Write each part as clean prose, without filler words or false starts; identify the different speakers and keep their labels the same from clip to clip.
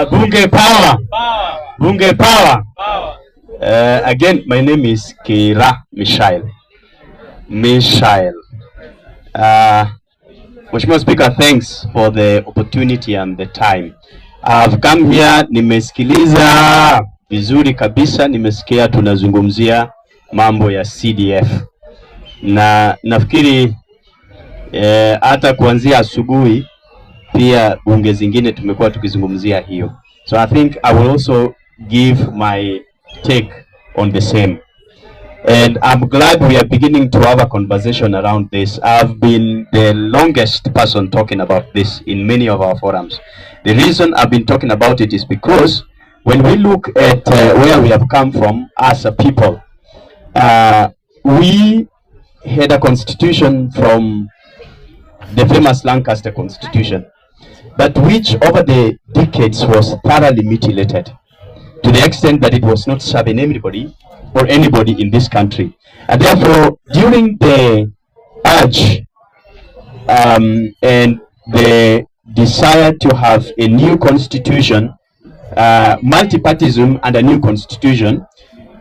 Speaker 1: Bunge power. Bunge power. Again, my name is Kira Mishael. Mheshimiwa Speaker, thanks for the opportunity and the time. I've come here, nimesikiliza vizuri kabisa, nimesikia tunazungumzia mambo ya CDF. Na nafikiri hata kuanzia asubuhi pia bunge zingine tumekuwa tukizungumzia hiyo. So I think I will also give my take on the same. And I'm glad we are beginning to have a conversation around this. I've been the longest person talking about this in many of our forums. The reason I've been talking about it is because when we look at where we have come from as a people, we had a constitution from the famous Lancaster Constitution, but which over the decades was thoroughly mutilated to the extent that it was not serving anybody or anybody in this country. And therefore, during the urge and the desire to have a new constitution, multipartyism and a new constitution,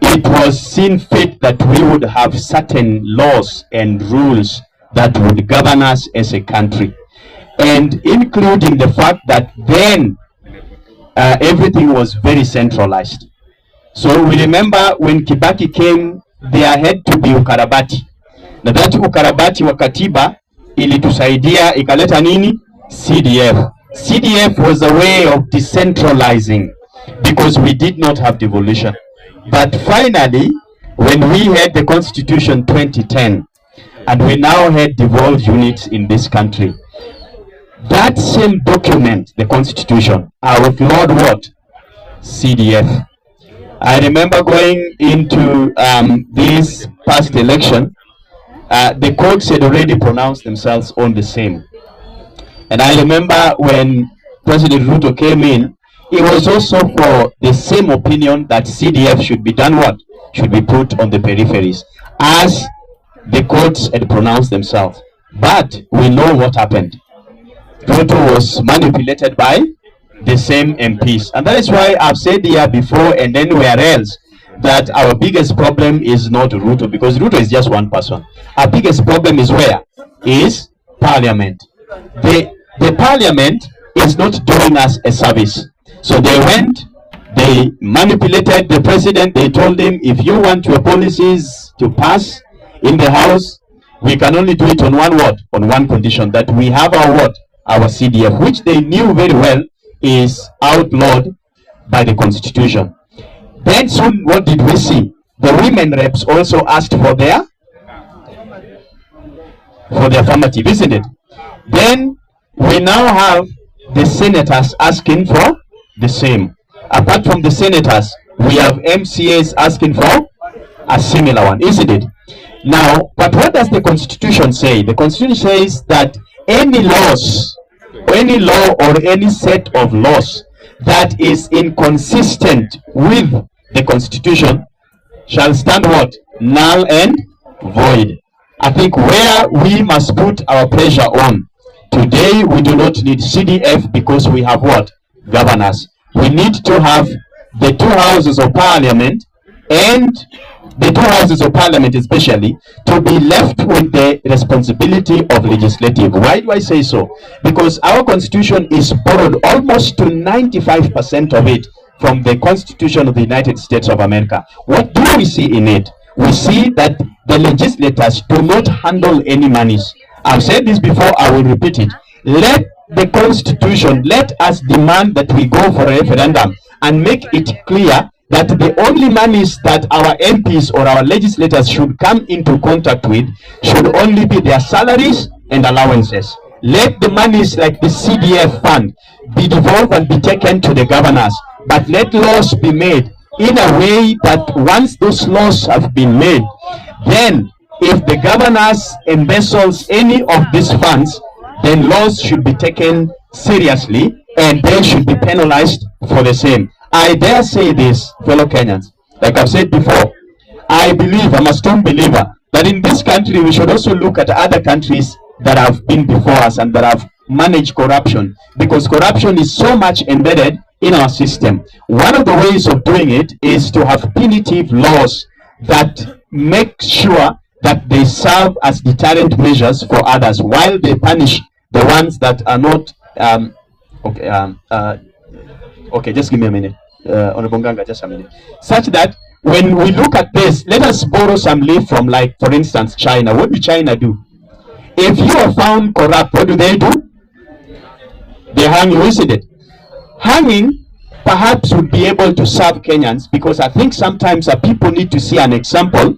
Speaker 1: it was seen fit that we would have certain laws and rules that would govern us as a country, and including the fact that then everything was very centralized. So we remember when Kibaki came, there had to be ukarabati. Na that ukarabati wa katiba ilitusaidia ikaleta nini? CDF. CDF was a way of decentralizing because we did not have devolution. But finally, when we had the Constitution 2010, and we now had devolved units in this country, that same document, the Constitution, outlawed what? CDF. I remember going into this past election, the courts had already pronounced themselves on the same. And I remember when President Ruto came in, it was also for the same opinion that CDF should be done what? Should be put on the peripheries, as the courts had pronounced themselves. But we know what happened. Ruto was manipulated by the same MPs. And that is why I've said here before and anywhere else that our biggest problem is not Ruto, because Ruto is just one person. Our biggest problem is where? Is Parliament. The Parliament is not doing us a service. So they went, they manipulated the president, they told him, if you want your policies to pass in the House, we can only do it on one word, on one condition, that we have our what? Our CDF, which they knew very well is outlawed by the Constitution. Then soon, what did we see? The women reps also asked for their affirmative, isn't it? Then we now have the senators asking for the same. Apart from the senators, we have MCAs asking for a similar one, isn't it? Now, but what does the Constitution say? The Constitution says that any laws, any law or any set of laws that is inconsistent with the Constitution shall stand what? Null and void. I think where we must put our pressure on, today we do not need CDF because we have what? Governors. We need to have the two houses of parliament, and the two houses of parliament especially, to be left with the responsibility of legislative. Why do I say so? Because our constitution is borrowed almost to 95% of it from the Constitution of the United States of America. What do we see in it? We see that the legislators do not handle any monies. I've said this before, I will repeat it. Let the Constitution, let us demand that we go for a referendum and make it clear that the only monies that our MPs or our legislators should come into contact with should only be their salaries and allowances. Let the monies like the CDF fund be devolved and be taken to the governors, but let laws be made in a way that once those laws have been made, then if the governors embezzles any of these funds, then laws should be taken seriously and they should be penalized for the same. I dare say this, fellow Kenyans, like I've said before, I believe, I'm a strong believer, that in this country we should also look at other countries that have been before us and that have manage corruption, because corruption is so much embedded in our system. One of the ways of doing it is to have punitive laws that make sure that they serve as deterrent measures for others, while they punish the ones that are not. Okay, just give me a minute, Honorable Nganga, just a minute. Such that when we look at this, let us borrow some leaf from, like, for instance, China. What do China do? If you are found corrupt, what do? They hang you, isn't it? Hanging perhaps would be able to serve Kenyans, because I think sometimes people need to see an example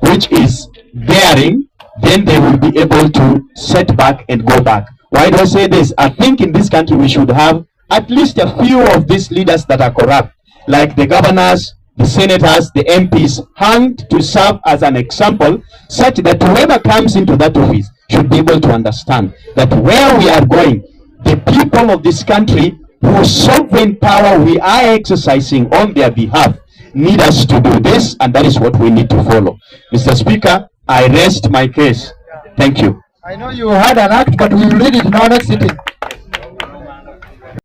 Speaker 1: which is daring, then they will be able to set back and go back. Why do I say this? I think in this country we should have at least a few of these leaders that are corrupt, like the governors, the senators, the MPs, hanged to serve as an example, such that whoever comes into that office should be able to understand that where we are going, the people of this country whose sovereign power we are exercising on their behalf need us to do this, and that is what we need to follow. Mr. Speaker, I rest my case. Thank you.
Speaker 2: I know you had an act, but we will read it in our next sitting.